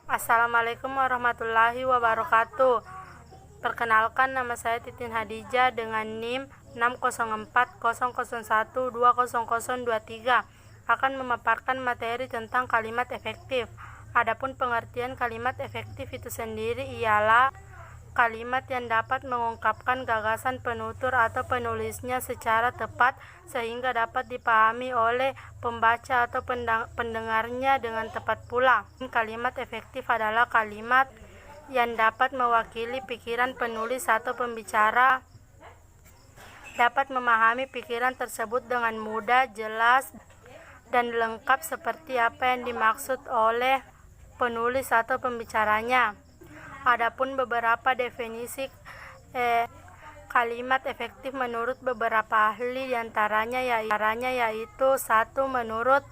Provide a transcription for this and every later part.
Assalamualaikum warahmatullahi wabarakatuh. Perkenalkan, nama saya Titin Hadijah dengan NIM 604001200023, akan memaparkan materi tentang kalimat efektif. Adapun pengertian kalimat efektif itu sendiri ialah kalimat yang dapat mengungkapkan gagasan penutur atau penulisnya secara tepat sehingga dapat dipahami oleh pembaca atau pendengarnya dengan tepat pula. Kalimat efektif adalah kalimat yang dapat mewakili pikiran penulis atau pembicara, dapat memahami pikiran tersebut dengan mudah, jelas, dan lengkap seperti apa yang dimaksud oleh penulis atau pembicaranya. Adapun beberapa definisi kalimat efektif menurut beberapa ahli diantaranya yaitu 1. Menurut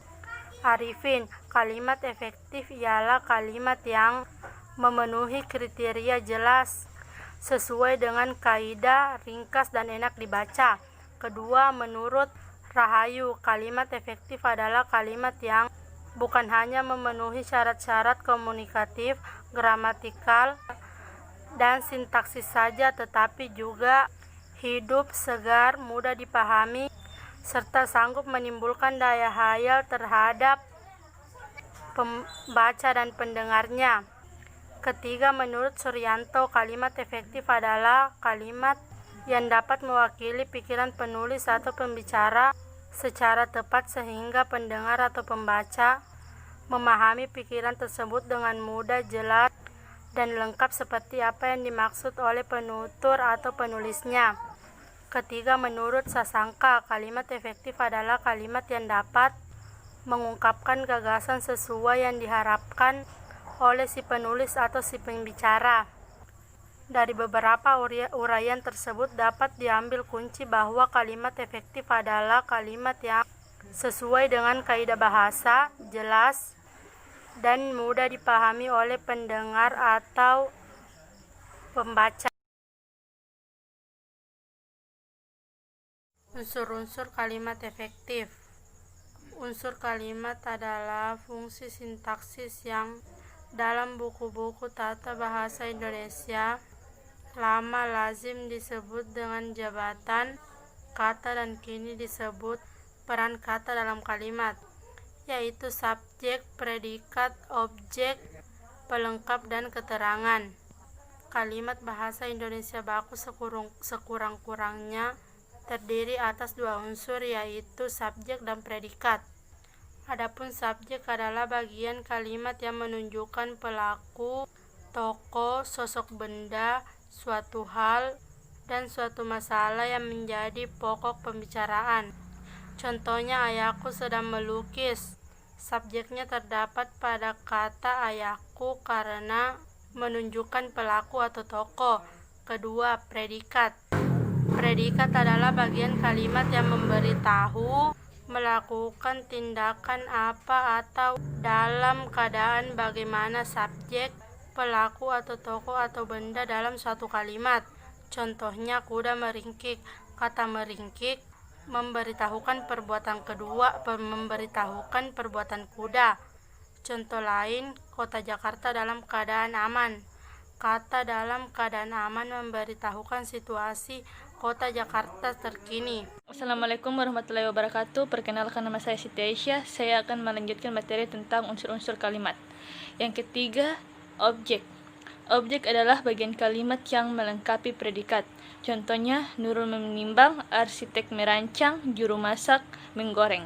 Arifin, kalimat efektif ialah kalimat yang memenuhi kriteria jelas, sesuai dengan kaidah, ringkas dan enak dibaca. Kedua, menurut Rahayu, kalimat efektif adalah kalimat yang bukan hanya memenuhi syarat-syarat komunikatif, gramatikal, dan sintaksis saja, tetapi juga hidup, segar, mudah dipahami, serta sanggup menimbulkan daya hayal terhadap pembaca dan pendengarnya. Ketiga, menurut Suryanto, kalimat efektif adalah kalimat yang dapat mewakili pikiran penulis atau pembicara secara tepat sehingga pendengar atau pembaca memahami pikiran tersebut dengan mudah, jelas, dan lengkap seperti apa yang dimaksud oleh penutur atau penulisnya. Ketiga, menurut Sasangka, kalimat efektif adalah kalimat yang dapat mengungkapkan gagasan sesuai yang diharapkan oleh si penulis atau si pembicara. Dari beberapa uraian tersebut dapat diambil kunci bahwa kalimat efektif adalah kalimat yang sesuai dengan kaidah bahasa, jelas, dan mudah dipahami oleh pendengar atau pembaca. Unsur-unsur kalimat efektif. Unsur kalimat adalah fungsi sintaksis yang dalam buku-buku tata bahasa Indonesia lama lazim disebut dengan jabatan kata dan kini disebut peran kata dalam kalimat, yaitu subjek, predikat, objek, pelengkap, dan keterangan. Kalimat bahasa Indonesia baku sekurang-kurangnya terdiri atas dua unsur, yaitu subjek dan predikat. Adapun subjek adalah bagian kalimat yang menunjukkan pelaku, tokoh, sosok benda, suatu hal, dan suatu masalah yang menjadi pokok pembicaraan. Contohnya, ayahku sedang melukis. Subjeknya terdapat pada kata ayahku karena menunjukkan pelaku atau tokoh. Kedua, predikat. Predikat adalah bagian kalimat yang memberitahu melakukan tindakan apa atau dalam keadaan bagaimana subjek, pelaku atau tokoh atau benda dalam suatu kalimat. Contohnya, kuda meringkik. Kata meringkik memberitahukan perbuatan kuda. Contoh lain, kota Jakarta dalam keadaan aman. Kata dalam keadaan aman memberitahukan situasi kota Jakarta terkini. Assalamualaikum warahmatullahi wabarakatuh. Perkenalkan, nama saya Siti Aisyah. Saya akan melanjutkan materi tentang unsur-unsur kalimat. Yang ketiga, objek. Objek adalah bagian kalimat yang melengkapi predikat. Contohnya, Nurul menimbang, arsitek merancang, juru masak menggoreng.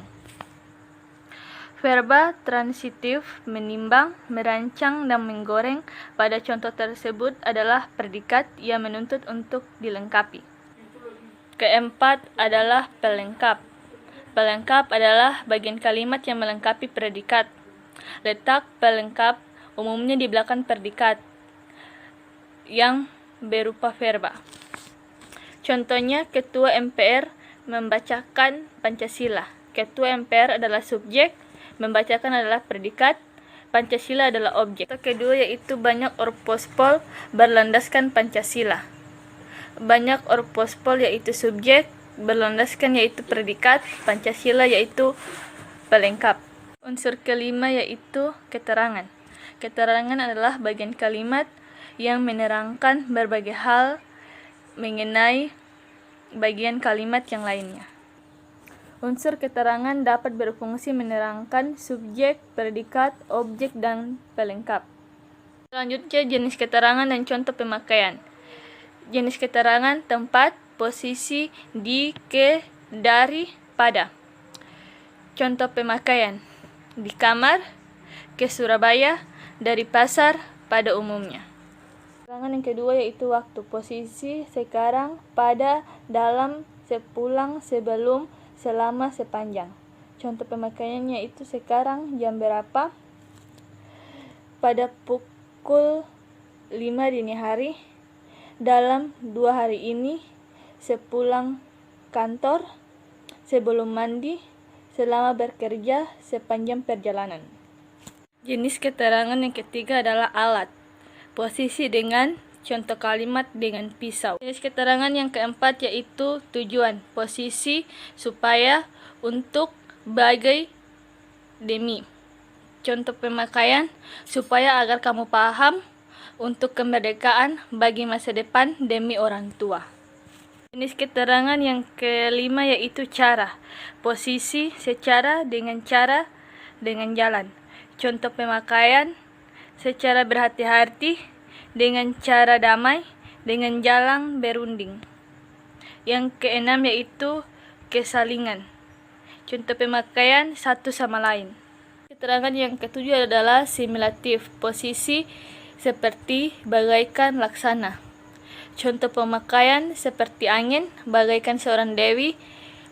Verba transitif menimbang, merancang, dan menggoreng pada contoh tersebut adalah predikat yang menuntut untuk dilengkapi. Keempat adalah pelengkap. Pelengkap adalah bagian kalimat yang melengkapi predikat. Letak pelengkap umumnya di belakang predikat yang berupa verba. Contohnya, Ketua MPR membacakan Pancasila. Ketua MPR adalah subjek, membacakan adalah predikat, Pancasila adalah objek. Kedua yaitu banyak orpospol berlandaskan Pancasila. Banyak orpospol yaitu subjek, berlandaskan yaitu predikat, Pancasila yaitu pelengkap. Unsur kelima yaitu keterangan. Keterangan adalah bagian kalimat yang menerangkan berbagai hal mengenai bagian kalimat yang lainnya. Unsur keterangan dapat berfungsi menerangkan subjek, predikat, objek, dan pelengkap. Selanjutnya, jenis keterangan dan contoh pemakaian. Jenis keterangan: tempat, posisi, di, ke, dari, pada. Contoh pemakaian: di kamar, ke Surabaya, dari pasar, pada umumnya. Keterangan yang kedua yaitu waktu. Posisi, sekarang, pada, dalam, sepulang, sebelum, selama, sepanjang. Contoh pemakaiannya yaitu sekarang jam berapa, pada pukul 5 dini hari, dalam 2 hari ini, sepulang kantor, sebelum mandi, selama bekerja, sepanjang perjalanan. Jenis keterangan yang ketiga adalah alat. Posisi dengan contoh kalimat dengan pisau. Jenis keterangan yang keempat yaitu tujuan. Posisi, supaya, untuk, bagai, demi. Contoh pemakaian: supaya agar kamu paham, untuk kemerdekaan, bagi masa depan, demi orang tua. Jenis keterangan yang kelima yaitu cara. Posisi, secara, dengan jalan. Contoh pemakaian: secara berhati-hati, dengan cara damai, dengan jalan berunding. Yang keenam yaitu kesalingan. Contoh pemakaian: satu sama lain. Keterangan yang ketujuh adalah simulatif. Posisi, seperti, bagaikan, laksana. Contoh pemakaian: seperti angin, bagaikan seorang dewi,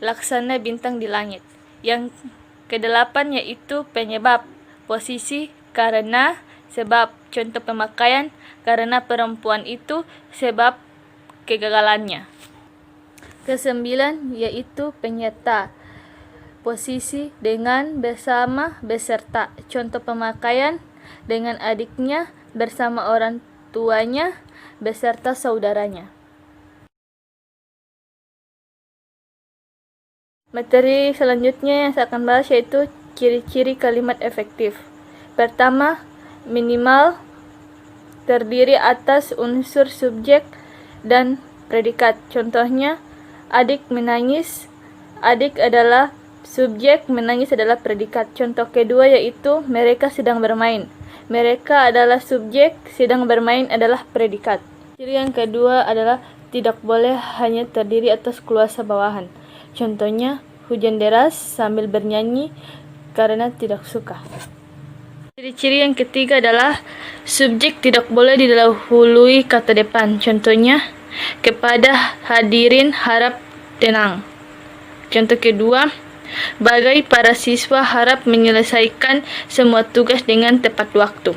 laksana bintang di langit. Yang kedelapan yaitu penyebab. Posisi, karena, sebab. Contoh pemakaian: karena perempuan itu, sebab kegagalannya. Kesembilan yaitu penyerta. Posisi, dengan, bersama, beserta. Contoh pemakaian: dengan adiknya, bersama orang tuanya, beserta saudaranya. Materi selanjutnya yang saya akan bahas yaitu ciri-ciri kalimat efektif. Pertama, minimal terdiri atas unsur subjek dan predikat. Contohnya, adik menangis. Adik adalah subjek, menangis adalah predikat. Contoh kedua yaitu mereka sedang bermain. Mereka adalah subjek, sedang bermain adalah predikat. Ciri yang kedua adalah tidak boleh hanya terdiri atas kuasa bawahan. Contohnya, hujan deras sambil bernyanyi karena tidak suka. Ciri-ciri yang ketiga adalah subjek tidak boleh didahului kata depan. Contohnya, kepada hadirin harap tenang. Contoh kedua, bagai para siswa harap menyelesaikan semua tugas dengan tepat waktu.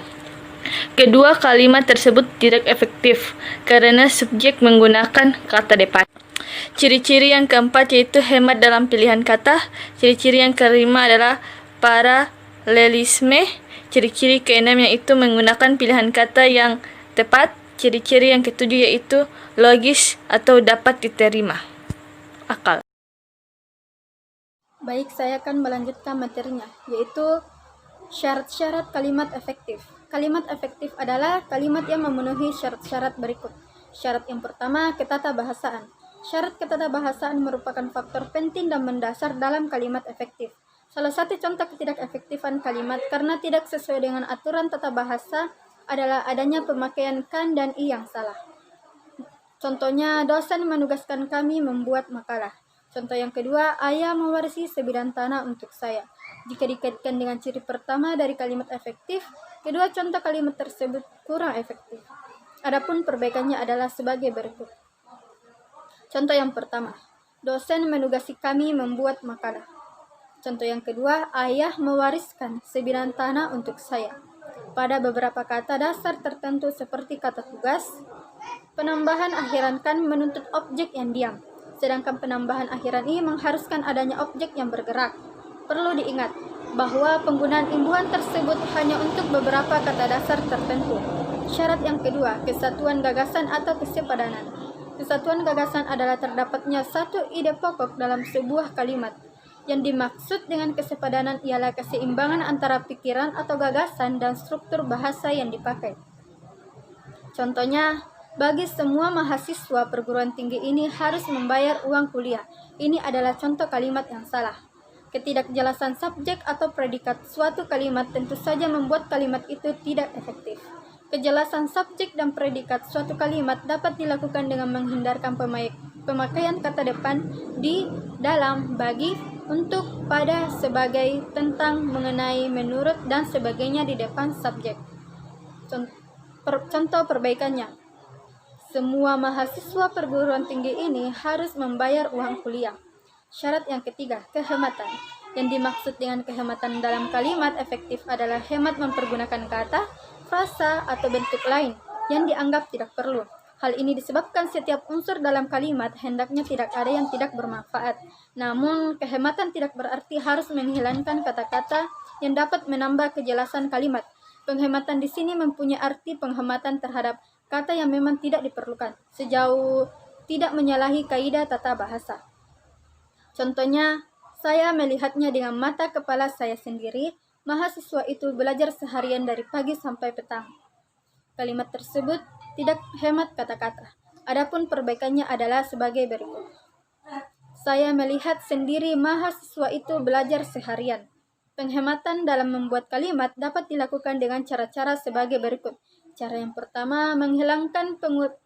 Kedua kalimat tersebut tidak efektif karena subjek menggunakan kata depan. Ciri-ciri yang keempat yaitu hemat dalam pilihan kata. Ciri-ciri yang kelima adalah paralelisme. Ciri-ciri keenam yaitu menggunakan pilihan kata yang tepat. Ciri-ciri yang ketujuh yaitu logis atau dapat diterima akal. Baik, saya akan melanjutkan materinya, yaitu syarat-syarat kalimat efektif. Kalimat efektif adalah kalimat yang memenuhi syarat-syarat berikut. Syarat yang pertama, ketatabahasaan. Syarat ketatabahasaan merupakan faktor penting dan mendasar dalam kalimat efektif. Salah satu contoh ketidakefektifan kalimat karena tidak sesuai dengan aturan tata bahasa adalah adanya pemakaian kan dan i yang salah. Contohnya, dosen menugaskan kami membuat makalah. Contoh yang kedua, ayah mewarisi sebidang tanah untuk saya. Jika dikaitkan dengan ciri pertama dari kalimat efektif, kedua contoh kalimat tersebut kurang efektif. Adapun perbaikannya adalah sebagai berikut. Contoh yang pertama, dosen menugasi kami membuat makalah. Contoh yang kedua, ayah mewariskan sebidang tanah untuk saya. Pada beberapa kata dasar tertentu seperti kata tugas, penambahan akhiran kan menuntut objek yang diam. Sedangkan penambahan akhiran ini mengharuskan adanya objek yang bergerak. Perlu diingat bahwa penggunaan imbuhan tersebut hanya untuk beberapa kata dasar tertentu. Syarat yang kedua, kesatuan gagasan atau kesepadanan. Kesatuan gagasan adalah terdapatnya satu ide pokok dalam sebuah kalimat. Yang dimaksud dengan kesepadanan ialah keseimbangan antara pikiran atau gagasan dan struktur bahasa yang dipakai. Contohnya, bagi semua mahasiswa perguruan tinggi ini harus membayar uang kuliah. Ini adalah contoh kalimat yang salah. Ketidakjelasan subjek atau predikat suatu kalimat tentu saja membuat kalimat itu tidak efektif. Kejelasan subjek dan predikat suatu kalimat dapat dilakukan dengan menghindarkan pemakaian kata depan di, dalam, bagi, untuk, pada, sebagai, tentang, mengenai, menurut, dan sebagainya di depan subjek. Contoh perbaikannya. Semua mahasiswa perguruan tinggi ini harus membayar uang kuliah. Syarat yang ketiga, kehematan. Yang dimaksud dengan kehematan dalam kalimat efektif adalah hemat mempergunakan kata, frasa, atau bentuk lain yang dianggap tidak perlu. Hal ini disebabkan setiap unsur dalam kalimat hendaknya tidak ada yang tidak bermanfaat. Namun, kehematan tidak berarti harus menghilangkan kata-kata yang dapat menambah kejelasan kalimat. Penghematan di sini mempunyai arti penghematan terhadap kata yang memang tidak diperlukan, sejauh tidak menyalahi kaidah tata bahasa. Contohnya, saya melihatnya dengan mata kepala saya sendiri. Mahasiswa itu belajar seharian dari pagi sampai petang. Kalimat tersebut tidak hemat kata-kata. Adapun perbaikannya adalah sebagai berikut. Saya melihat sendiri mahasiswa itu belajar seharian. Penghematan dalam membuat kalimat dapat dilakukan dengan cara-cara sebagai berikut. Cara yang pertama, menghilangkan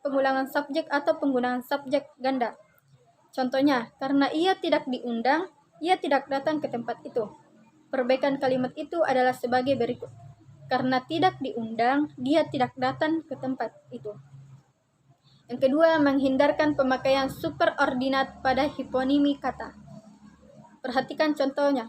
pengulangan subjek atau penggunaan subjek ganda. Contohnya, karena ia tidak diundang, ia tidak datang ke tempat itu. Perbaikan kalimat itu adalah sebagai berikut. Karena tidak diundang, dia tidak datang ke tempat itu. Yang kedua, menghindarkan pemakaian superordinat pada hiponimi kata. Perhatikan contohnya.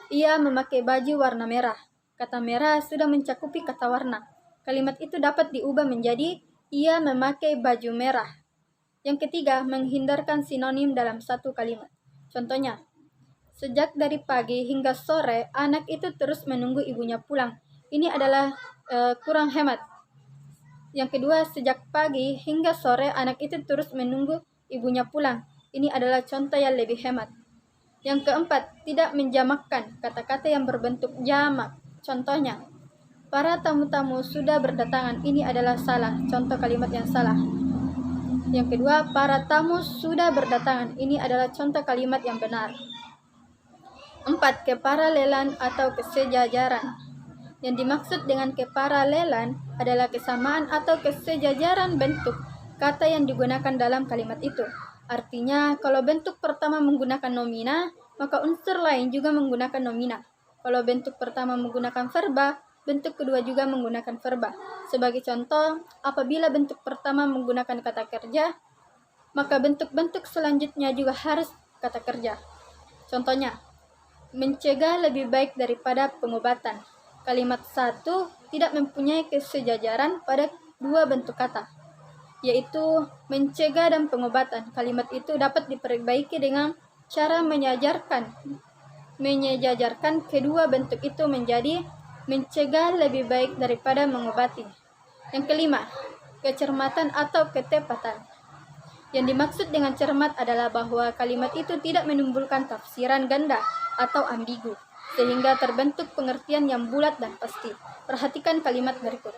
Ia memakai baju warna merah. Kata merah sudah mencakupi kata warna. Kalimat itu dapat diubah menjadi ia memakai baju merah. Yang ketiga, menghindarkan sinonim dalam satu kalimat. Contohnya, sejak dari pagi hingga sore, anak itu terus menunggu ibunya pulang. Ini adalah kurang hemat. Yang kedua, sejak pagi hingga sore, anak itu terus menunggu ibunya pulang. Ini adalah contoh yang lebih hemat. Yang keempat, tidak menjamakkan kata-kata yang berbentuk jamak. Contohnya, para tamu-tamu sudah berdatangan. Ini adalah salah. Contoh kalimat yang salah. Yang kedua, para tamu sudah berdatangan. Ini adalah contoh kalimat yang benar. 4. Keparalelan atau kesejajaran. Yang dimaksud dengan keparalelan adalah kesamaan atau kesejajaran bentuk kata yang digunakan dalam kalimat itu. Artinya, kalau bentuk pertama menggunakan nomina, maka unsur lain juga menggunakan nomina. Kalau bentuk pertama menggunakan verba, bentuk kedua juga menggunakan verba. Sebagai contoh, apabila bentuk pertama menggunakan kata kerja, maka bentuk-bentuk selanjutnya juga harus kata kerja. Contohnya, mencegah lebih baik daripada pengobatan. Kalimat satu tidak mempunyai kesejajaran pada dua bentuk kata, yaitu mencegah dan pengobatan. Kalimat itu dapat diperbaiki dengan cara menyejajarkan kedua bentuk itu menjadi mencegah lebih baik daripada mengobati. Yang kelima, kecermatan atau ketepatan. Yang dimaksud dengan cermat adalah bahwa kalimat itu tidak menimbulkan tafsiran ganda atau ambigu, sehingga terbentuk pengertian yang bulat dan pasti. Perhatikan kalimat berikut.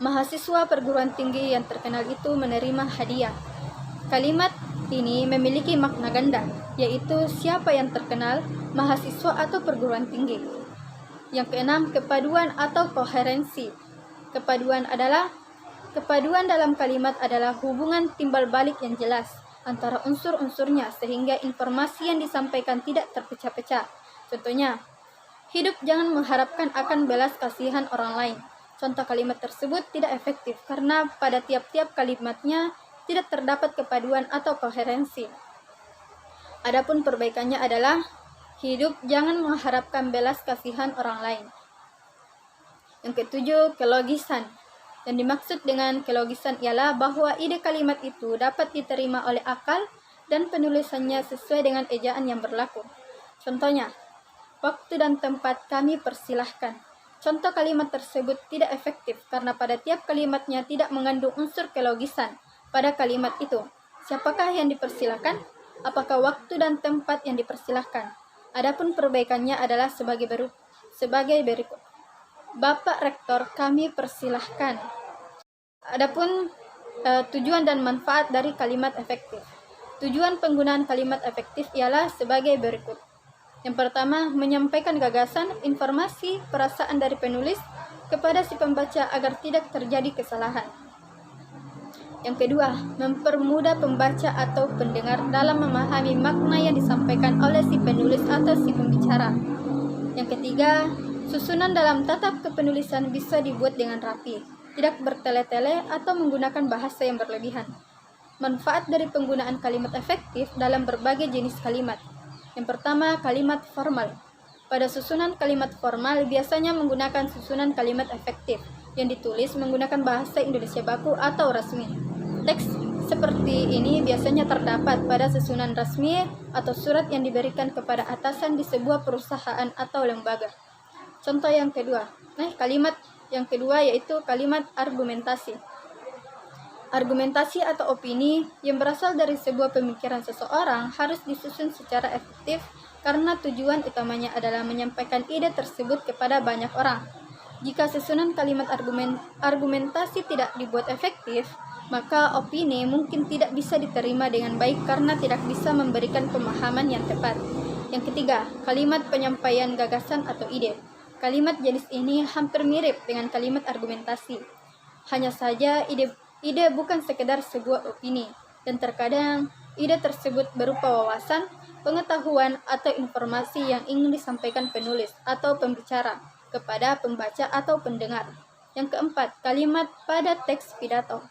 Mahasiswa perguruan tinggi yang terkenal itu menerima hadiah. Kalimat ini memiliki makna ganda, yaitu siapa yang terkenal, mahasiswa atau perguruan tinggi. Yang keenam, kepaduan atau koherensi. Kepaduan dalam kalimat adalah hubungan timbal balik yang jelas antara unsur-unsurnya sehingga informasi yang disampaikan tidak terpecah-pecah. Contohnya, hidup jangan mengharapkan akan belas kasihan orang lain. Contoh kalimat tersebut tidak efektif karena pada tiap-tiap kalimatnya tidak terdapat kepaduan atau koherensi. Adapun perbaikannya adalah hidup jangan mengharapkan belas kasihan orang lain. Yang ketujuh, kelogisan. Yang dimaksud dengan kelogisan ialah bahwa ide kalimat itu dapat diterima oleh akal dan penulisannya sesuai dengan ejaan yang berlaku. Contohnya, waktu dan tempat kami persilahkan. Contoh kalimat tersebut tidak efektif karena pada tiap kalimatnya tidak mengandung unsur kelogisan pada kalimat itu. Siapakah yang dipersilahkan? apakah waktu dan tempat yang dipersilahkan. Adapun perbaikannya adalah sebagai berikut. Bapak Rektor, kami persilahkan. Adapun tujuan dan manfaat dari kalimat efektif. Tujuan penggunaan kalimat efektif ialah sebagai berikut. Yang pertama, menyampaikan gagasan, informasi, perasaan dari penulis kepada si pembaca agar tidak terjadi kesalahan. Yang kedua, mempermudah pembaca atau pendengar dalam memahami makna yang disampaikan oleh si penulis atau si pembicara. Yang ketiga, susunan dalam tatap kepenulisan bisa dibuat dengan rapi, tidak bertele-tele atau menggunakan bahasa yang berlebihan. Manfaat dari penggunaan kalimat efektif dalam berbagai jenis kalimat. Yang pertama, kalimat formal. Pada susunan kalimat formal biasanya menggunakan susunan kalimat efektif yang ditulis menggunakan bahasa Indonesia baku atau resmi. Teks seperti ini biasanya terdapat pada susunan resmi atau surat yang diberikan kepada atasan di sebuah perusahaan atau lembaga. Contoh yang kedua, kalimat yang kedua yaitu kalimat argumentasi. Argumentasi atau opini yang berasal dari sebuah pemikiran seseorang harus disusun secara efektif karena tujuan utamanya adalah menyampaikan ide tersebut kepada banyak orang. Jika susunan kalimat argumentasi tidak dibuat efektif, maka opini mungkin tidak bisa diterima dengan baik karena tidak bisa memberikan pemahaman yang tepat. Yang ketiga, kalimat penyampaian gagasan atau ide. Kalimat jenis ini hampir mirip dengan kalimat argumentasi. Hanya saja ide bukan sekedar sebuah opini, dan terkadang ide tersebut berupa wawasan, pengetahuan, atau informasi yang ingin disampaikan penulis atau pembicara kepada pembaca atau pendengar. Yang keempat, kalimat pada teks pidato.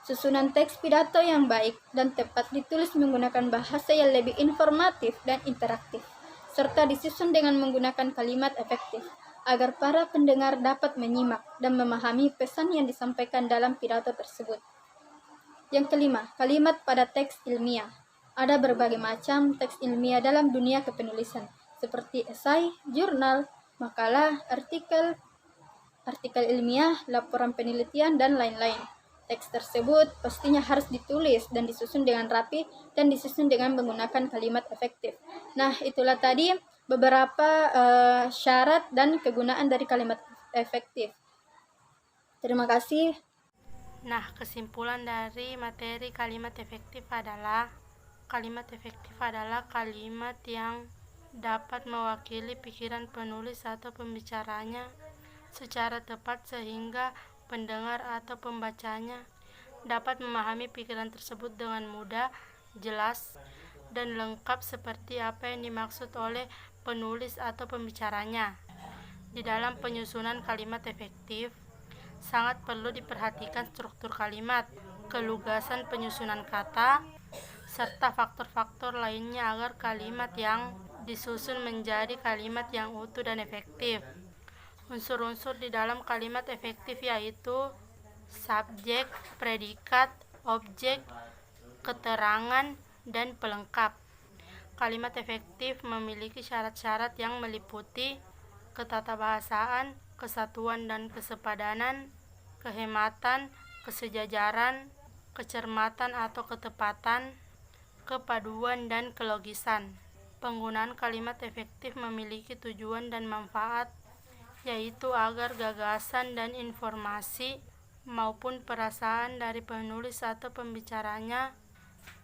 Susunan teks pidato yang baik dan tepat ditulis menggunakan bahasa yang lebih informatif dan interaktif, serta disusun dengan menggunakan kalimat efektif, agar para pendengar dapat menyimak dan memahami pesan yang disampaikan dalam pidato tersebut. Yang kelima, kalimat pada teks ilmiah. Ada berbagai macam teks ilmiah dalam dunia kepenulisan, seperti esai, jurnal, makalah, artikel ilmiah, laporan penelitian, dan lain-lain. Teks tersebut pastinya harus ditulis dan disusun dengan rapi dan disusun dengan menggunakan kalimat efektif. Nah, itulah tadi beberapa syarat dan kegunaan dari kalimat efektif. Terima kasih. Nah, kesimpulan dari materi kalimat efektif adalah kalimat yang dapat mewakili pikiran penulis atau pembicaranya secara tepat sehingga pendengar atau pembacanya dapat memahami pikiran tersebut dengan mudah, jelas, dan lengkap seperti apa yang dimaksud oleh penulis atau pembicaranya. Di dalam penyusunan kalimat efektif, sangat perlu diperhatikan struktur kalimat, kelugasan penyusunan kata, serta faktor-faktor lainnya agar kalimat yang disusun menjadi kalimat yang utuh dan efektif. Unsur-unsur di dalam kalimat efektif yaitu subjek, predikat, objek, keterangan, dan pelengkap. Kalimat efektif memiliki syarat-syarat yang meliputi ketatabahasaan, kesatuan dan kesepadanan, kehematan, kesejajaran, kecermatan atau ketepatan, kepaduan dan kelogisan. Penggunaan kalimat efektif memiliki tujuan dan manfaat, yaitu agar gagasan dan informasi maupun perasaan dari penulis atau pembicaranya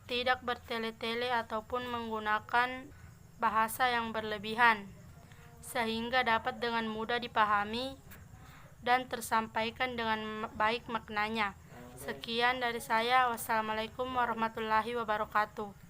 tidak bertele-tele ataupun menggunakan bahasa yang berlebihan, sehingga dapat dengan mudah dipahami dan tersampaikan dengan baik maknanya. Sekian dari saya. Wassalamualaikum warahmatullahi wabarakatuh.